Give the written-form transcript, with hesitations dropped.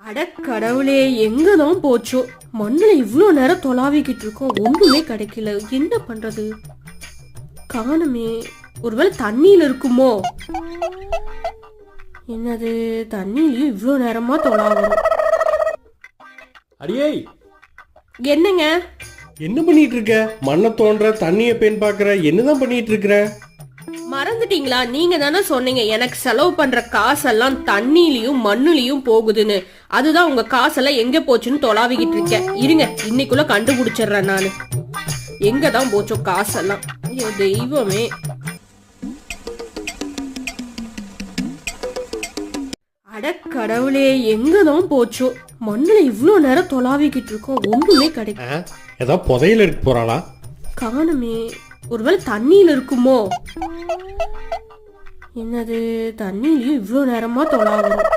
அட கடவுளே, எங்கதான் போச்சோ? மண்ணுல இவ்ளோ நேரம் தொலாவிக்கிட்டு இருக்கோம், ஒண்ணுமே கிடைக்கல. என்ன பண்றது? காணுமே. ஒருவேளை தண்ணியில இருக்குமோ? என்னது, தண்ணியிலயும் இவ்ளோ நேரமா தொலாவணும்? அடியே, என்னங்க? என்ன பண்ணிட்டு இருக்க? மண்ணை தோன்ற, தண்ணிய பேன் பாக்குற, என்னதான் பண்ணிட்டு இருக்கிற? மறந்துட்டீங்களா? நீங்க தானே சொன்னீங்க எனக்கு செலவு பண்ற காசெல்லாம் தண்ணியிலயும் மண்ணுலயும் போகுதுன்னு. அதுதான் உங்க காசெல்லாம் எங்க போச்சுன்னு தொலாவிக்கிட்டு இருக்கேன். இருங்க, இன்னைக்குள்ள கண்டுபிடிச்சிடுறேன் நானு. எங்கதான் போச்சோ காசெல்லாம்? ஐயோ தெய்வமே. அட கடவுளே, எங்கதான் போச்சோ? மண்ணுல இவ்ளோ நேரம் தொலாவிக்கிட்டு இருக்கோம், ஒண்ணுமே கிடைக்கும். ஏதாவது புதையில இருக்கு போறாளா? காணுமே. ஒருவேளை தண்ணியில இருக்குமோ? என்னது, தண்ணியிலயும் இவ்ளோ நேரமா தொலாவணும்?